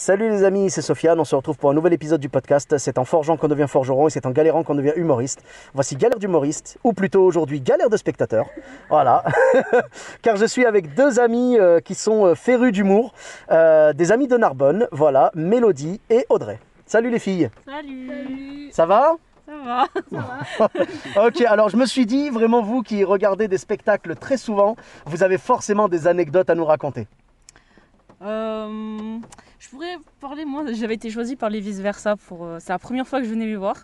Salut les amis, c'est Sofiane, on se retrouve pour un nouvel épisode du podcast. C'est en forgeant qu'on devient forgeron et c'est en galérant qu'on devient humoriste. Voici Galère d'humoriste, ou plutôt aujourd'hui Galère de spectateur. Voilà, car je suis avec deux amis qui sont férus d'humour, des amis de Narbonne, voilà, Mélodie et Audrey. Salut les filles. Salut. Ça va ? Ça va, ça va. Ok, alors je me suis dit, vraiment vous qui regardez des spectacles très souvent, vous avez forcément des anecdotes à nous raconter. Je pourrais parler, moi j'avais été choisie par les Vice Versa c'est la première fois que je venais les voir.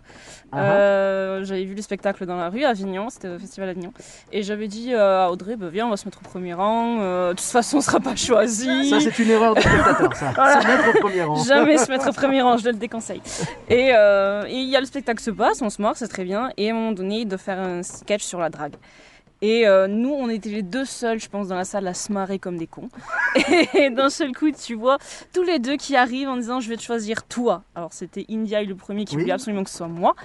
J'avais vu le spectacle dans la rue à Avignon, c'était au festival d'Avignon. Et j'avais dit à Audrey, bah, viens on va se mettre au premier rang, de toute façon on ne sera pas choisi. Ça c'est une erreur de spectateur ça, Voilà. Se mettre au premier rang. Jamais se mettre au premier rang, je le déconseille. Et il y a le spectacle se passe, on se marre, c'est très bien. Et à un moment donné, de faire un sketch sur la drague. Et nous, on était les deux seuls, je pense, dans la salle à se marrer comme des cons. Et d'un seul coup, tu vois, tous les deux qui arrivent en disant « je vais te choisir toi ». Alors c'était India le premier qui voulait absolument que ce soit moi,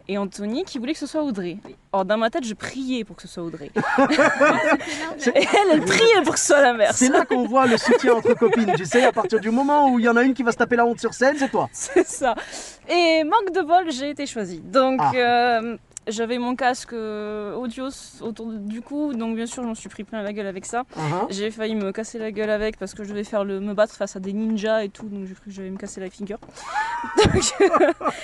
et Anthony qui voulait que ce soit Audrey. Or dans ma tête, je priais pour que ce soit Audrey. Et elle priait pour que ce soit l'inverse. C'est là qu'on voit le soutien entre copines, tu sais, à partir du moment où il y en a une qui va se taper la honte sur scène, c'est toi. C'est ça. Et manque de bol, j'ai été choisie. Donc... j'avais mon casque audio autour du cou, donc bien sûr, je m'en suis pris plein la gueule avec ça. J'ai failli me casser la gueule avec parce que je devais me battre face à des ninjas et tout, donc j'ai cru que j'allais me casser la figure. Donc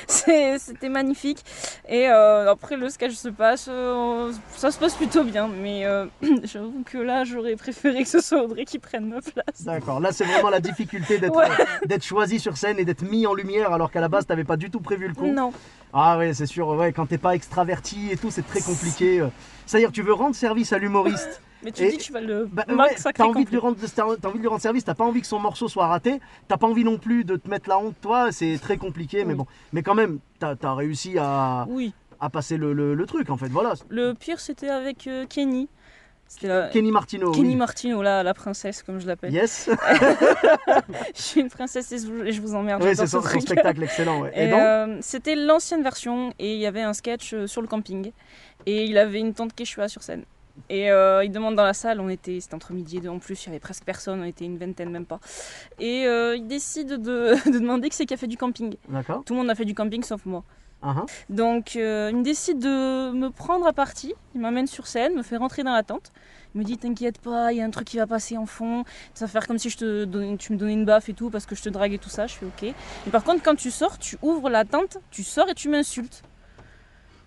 c'était magnifique. Et après, le sketch se passe, ça se passe plutôt bien, mais j'avoue que là, j'aurais préféré que ce soit Audrey qui prenne ma place. D'accord, là c'est vraiment la difficulté d'être choisi sur scène et d'être mis en lumière alors qu'à la base, t'avais pas du tout prévu le coup. Non. Ah ouais, c'est sûr, ouais, quand t'es pas extraverti et tout, c'est très compliqué. C'est-à-dire, tu veux rendre service à l'humoriste. Mais tu dis que tu vas le t'as envie de lui rendre service, t'as pas envie que son morceau soit raté, t'as pas envie non plus de te mettre la honte, toi, c'est très compliqué, mais bon. Mais quand même, t'as réussi à passer le truc, en fait, voilà. Le pire, c'était avec Kenny. Kenny Martino. Kenny Martino, la princesse, comme je l'appelle. Yes. Je suis une princesse et je vous emmerde. Oui, c'est son spectacle excellent. Ouais. Et donc c'était l'ancienne version et il y avait un sketch sur le camping. Et il avait une tante Quechua sur scène. Et il demande dans la salle, c'était entre midi et 2 en plus, il y avait presque personne, on était une vingtaine même pas. Et il décide de demander qui a fait du camping. D'accord. Tout le monde a fait du camping sauf moi. Donc il me décide de me prendre à partie, il m'amène sur scène, me fait rentrer dans la tente. Il me dit t'inquiète pas, il y a un truc qui va passer en fond, ça va faire comme si tu me donnais une baffe et tout parce que je te drague et tout ça, je fais ok. Mais par contre quand tu sors, tu ouvres la tente, tu sors et tu m'insultes.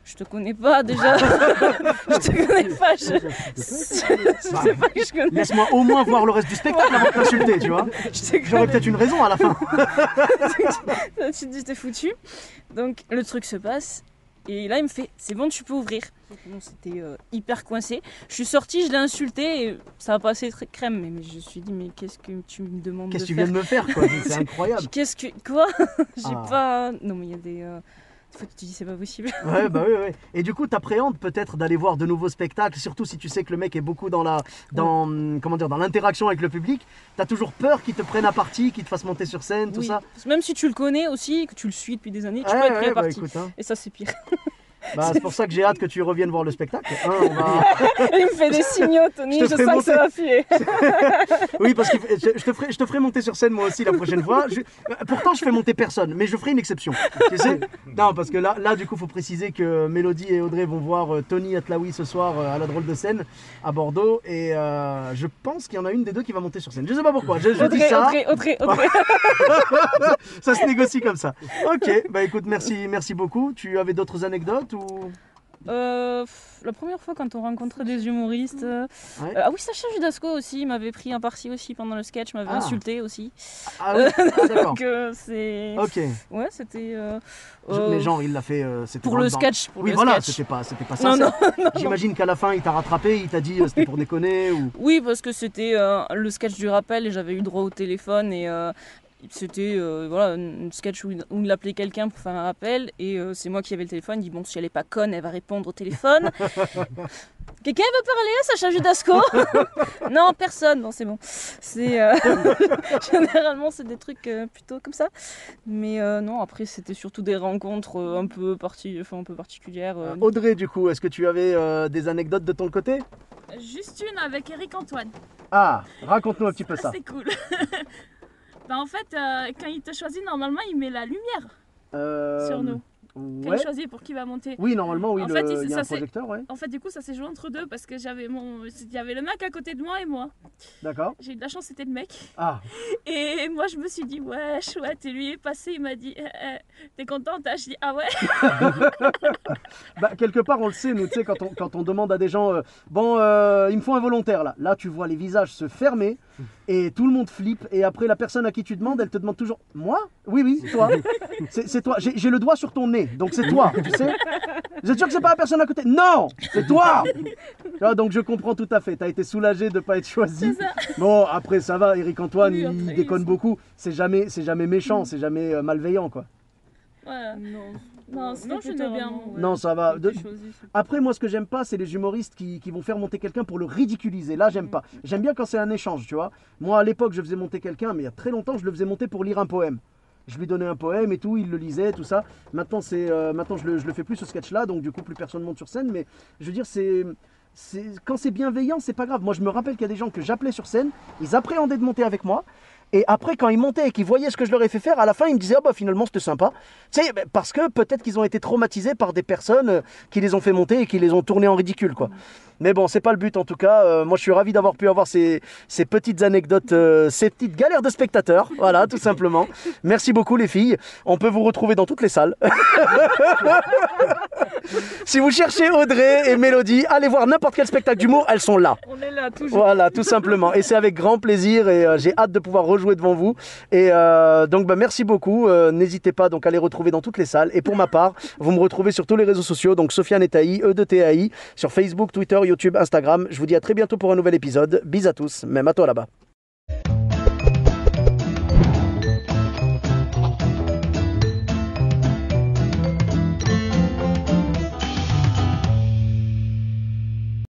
Je te connais pas déjà, je te connais pas, je sais pas que je connais. Laisse-moi au moins voir le reste du spectacle avant de t'insulter, tu vois. J'aurais peut-être une raison à la fin. Tu te dis t'es foutu. Donc le truc se passe et là il me fait c'est bon tu peux ouvrir. C'était hyper coincé. Je suis sortie, je l'ai insulté et ça a passé très crème. Mais je me suis dit mais qu'est-ce que tu me demandes de faire ? Qu'est-ce que tu viens de me faire quoi ? C'est incroyable. Quoi ? J'ai pas... Non mais il y a des... Faut que tu dis c'est pas possible. Ouais, bah oui, ouais. Et du coup, t'appréhendes peut-être d'aller voir de nouveaux spectacles, surtout si tu sais que le mec est beaucoup dans l'interaction avec le public. T'as toujours peur qu'il te prenne à partie, qu'il te fasse monter sur scène, tout ça. Même si tu le connais aussi, que tu le suis depuis des années, tu peux être pris à partie. Écoute, Et ça c'est pire. C'est pour ça que j'ai hâte que tu reviennes voir le spectacle. Il me fait des signaux, Tony, je sens que ça va filer. Oui, parce que je te ferai monter sur scène moi aussi la prochaine fois. Pourtant, je fais monter personne, mais je ferai une exception. Tu sais ? Non, parce que là, du coup, il faut préciser que Mélodie et Audrey vont voir Tony Atlaoui ce soir à la Drôle de Scène à Bordeaux. Et je pense qu'il y en a une des deux qui va monter sur scène. Je sais pas pourquoi. Je dis ça. Audrey. Ça se négocie comme ça. Ok, bah écoute, merci beaucoup. Tu avais d'autres anecdotes ou... La première fois quand on rencontrait des humoristes ah oui, Sacha Judasco aussi m'avait pris un parti aussi pendant le sketch, m'avait insulté aussi. D'accord. Donc c'est... Ok. Ouais, c'était... Mais genre il l'a fait... pour le sketch. Oui voilà, c'était pas ça. Non. J'imagine qu'à la fin il t'a rattrapé, il t'a dit c'était pour déconner ou... Oui, parce que c'était le sketch du rappel et j'avais eu droit au téléphone et... C'était un sketch où il appelait quelqu'un pour faire un rappel et c'est moi qui avais le téléphone. Il dit bon, si elle est pas conne, elle va répondre au téléphone. Quelqu'un veut parler à Sacha Judasco? Non, personne. Non, c'est bon. Généralement c'est des trucs plutôt comme ça. Mais non, après c'était surtout des rencontres un peu particulières. Audrey, du coup, est-ce que tu avais des anecdotes de ton côté? Juste une avec Eric Antoine. Ah, raconte-nous un petit peu ça. C'est cool. Bah en fait, quand il te choisit, normalement, il met la lumière sur nous. Quand il choisit pour qui va monter. Oui, normalement, oui, en fait, il y a un projecteur, ouais. En fait, du coup, ça s'est joué entre deux parce que il y avait le mec à côté de moi et moi. D'accord. J'ai eu de la chance, c'était le mec. Ah. Et moi, je me suis dit, ouais, chouette. Et lui est passé, il m'a dit, t'es contente? Je dis, ah ouais. Bah, quelque part, on le sait, nous, tu sais, quand on demande à des gens, bon, il me faut un volontaire, là. Là, tu vois les visages se fermer et tout le monde flippe. Et après, la personne à qui tu demandes, elle te demande toujours, moi? Oui, toi. C'est toi. J'ai le doigt sur ton nez, donc c'est toi, tu sais. Vous êtes sûr que c'est pas la personne à côté? Non, c'est toi. Tu vois, donc je comprends tout à fait. Tu as été soulagé de ne pas être choisi. Bon, après, ça va, Eric Antoine, il déconne beaucoup. C'est jamais méchant, c'est jamais malveillant, quoi. Ouais, non, sinon je bien. Ouais. Non, ça va. Après, moi, ce que j'aime pas, c'est les humoristes qui vont faire monter quelqu'un pour le ridiculiser. Là, j'aime pas. J'aime bien quand c'est un échange, tu vois. Moi, à l'époque, je faisais monter quelqu'un, mais il y a très longtemps, je le faisais monter pour lire un poème. Je lui donnais un poème et tout, il le lisait, tout ça. Maintenant, je le fais plus ce sketch-là, donc du coup, plus personne monte sur scène. Mais je veux dire, quand c'est bienveillant, c'est pas grave. Moi, je me rappelle qu'il y a des gens que j'appelais sur scène, ils appréhendaient de monter avec moi. Et après, quand ils montaient et qu'ils voyaient ce que je leur ai fait faire, à la fin, ils me disaient « Ah bah finalement, c'était sympa ». Tu sais, parce que peut-être qu'ils ont été traumatisés par des personnes qui les ont fait monter et qui les ont tournés en ridicule, quoi. Mais bon, c'est pas le but en tout cas. Moi, je suis ravi d'avoir pu avoir ces petites anecdotes, ces petites galères de spectateurs. Voilà, tout simplement. Merci beaucoup, les filles. On peut vous retrouver dans toutes les salles. Si vous cherchez Audrey et Mélodie, allez voir n'importe quel spectacle d'humour, elles sont là. On est là, toujours. Voilà, tout simplement. Et c'est avec grand plaisir et j'ai hâte de pouvoir rejouer devant vous. Et donc, merci beaucoup. N'hésitez pas donc à les retrouver dans toutes les salles. Et pour ma part, vous me retrouvez sur tous les réseaux sociaux. Donc, Sofiane Taï, E2TAI, sur Facebook, Twitter, YouTube, Instagram. Je vous dis à très bientôt pour un nouvel épisode. Bis à tous, même à toi là-bas.